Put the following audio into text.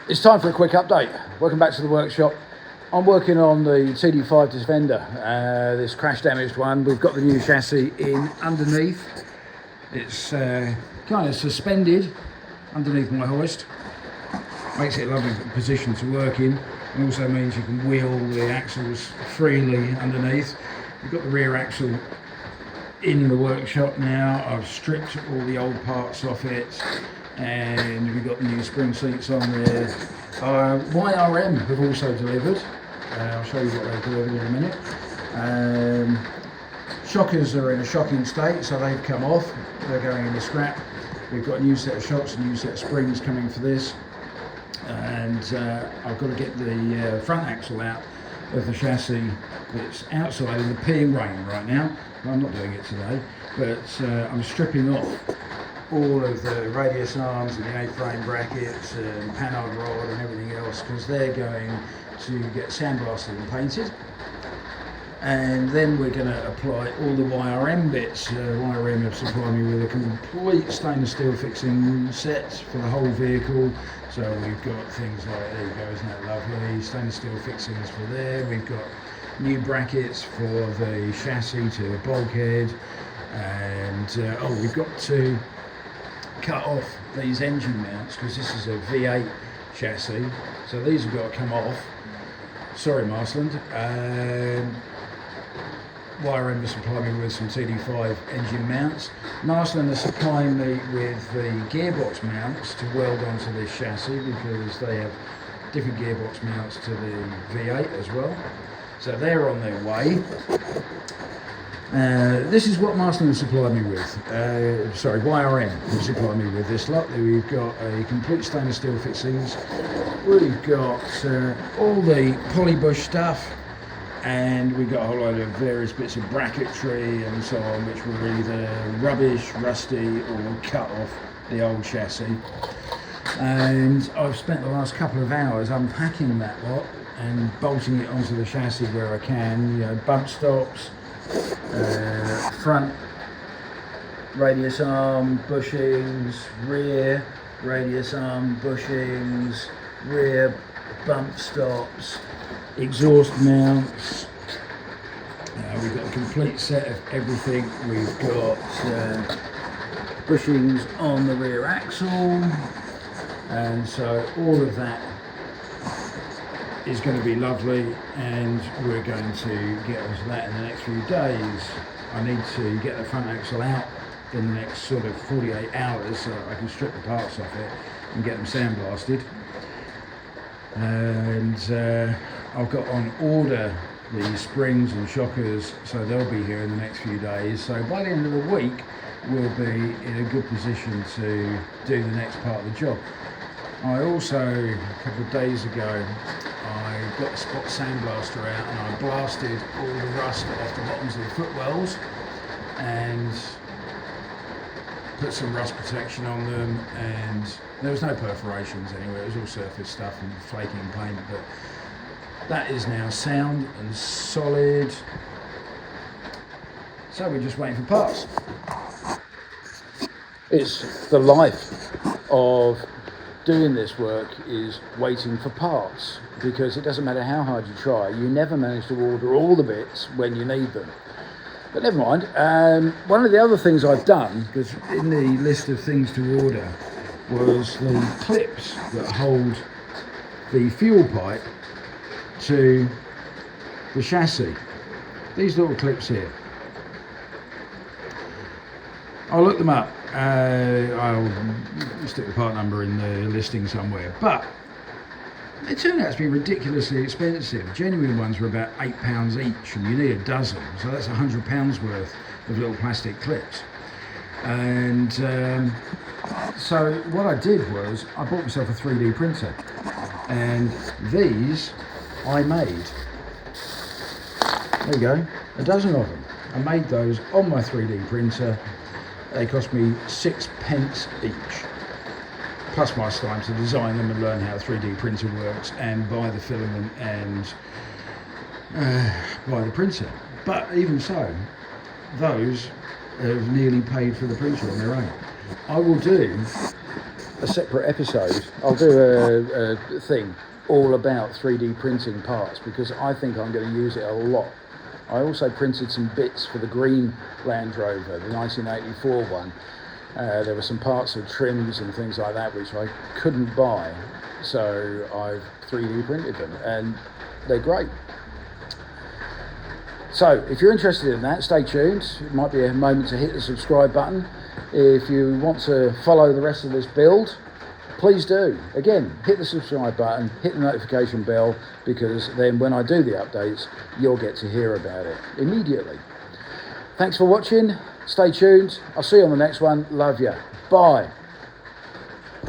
It's time for a quick update. Welcome back to the workshop. I'm working on the COPART Defender, this crash damaged one. We've got the new chassis in underneath. It's kind of suspended underneath my hoist. Makes it a lovely position to work in. It also means you can wheel the axles freely underneath. We've got the rear axle in the workshop now. I've stripped all the old parts off it, and we've got the new spring seats on there. YRM have also delivered. I'll show you what they've delivered in a minute. Shockers are in a shocking state, so they've come off. They're going in the scrap. We've got a new set of shocks, a new set of springs coming for this. And I've got to get the front axle out of the chassis that's outside in the peeing rain right now. I'm not doing it today, but I'm stripping off all of the radius arms and the A-frame brackets and panhard rod and everything else, because they're going to get sandblasted and painted. And then we're going to apply all the YRM bits. YRM have supplied me with a complete stainless steel fixing set for the whole vehicle. So we've got things like, there you go, isn't that lovely? Stainless steel fixings for there. We've got new brackets for the chassis to the bulkhead. And we've got to cut off these engine mounts because this is a V8 chassis. So these have got to come off. Sorry, Marsland. YRM has supplied me with some TD5 engine mounts. Marsland are supplying me with the gearbox mounts to weld onto this chassis because they have different gearbox mounts to the V8 as well. So they're on their way. This is what Marsland has supplied me with. YRM have supplied me with this lot. We've got a complete stainless steel fixings. We've got all the polybush stuff. And we got a whole load of various bits of bracketry and so on, which were either rubbish, rusty, or cut off the old chassis. And I've spent the last couple of hours unpacking that lot and bolting it onto the chassis where I can. You know, bump stops, front radius arm bushings, rear radius arm bushings, rear bump stops, exhaust mounts. We've got a complete set of everything. We've got bushings on the rear axle, and so all of that is going to be lovely, and we're going to get onto that in the next few days. I need to get the front axle out in the next sort of 48 hours so I can strip the parts off it and get them sandblasted. And I've got on order the springs and shockers, so they'll be here in the next few days. So by the end of the week, we'll be in a good position to do the next part of the job. I also, a couple of days ago, I got the spot sandblaster out and I blasted all the rust off the bottoms of the footwells and put some rust protection on them, and there was no perforations anywhere. It was all surface stuff and flaking paint, but that is now sound and solid. So we're just waiting for parts. It's the life of doing this work, is waiting for parts, because it doesn't matter how hard you try, you never manage to order all the bits when you need them. But never mind. One of the other things I've done, because in the list of things to order was the clips that hold the fuel pipe to the chassis. These little clips here. I'll look them up. I'll stick the part number in the listing somewhere. But they turned out to be ridiculously expensive. Genuine ones were about £8 each, and you need a dozen, so that's £100 worth of little plastic clips. And so what I did was I bought myself a 3D printer, and these I made. There you go, a dozen of them. I made those on my 3D printer. They cost me 6p each. Plus my time to design them and learn how a 3D printer works and buy the filament and buy the printer. But even so, those have nearly paid for the printer on their own. I will do a separate episode. I'll do a thing all about 3D printing parts, because I think I'm going to use it a lot. I also printed some bits for the green Land Rover, the 1984 one. There were some parts of trims and things like that which I couldn't buy, so I've 3D printed them, and they're great. So if you're interested in that, stay tuned. It might be a moment to hit the subscribe button. If you want to follow the rest of this build, please do. Again, hit the subscribe button, hit the notification bell, because then when I do the updates, you'll get to hear about it immediately. Thanks for watching. Stay tuned. I'll see you on the next one. Love ya. Bye.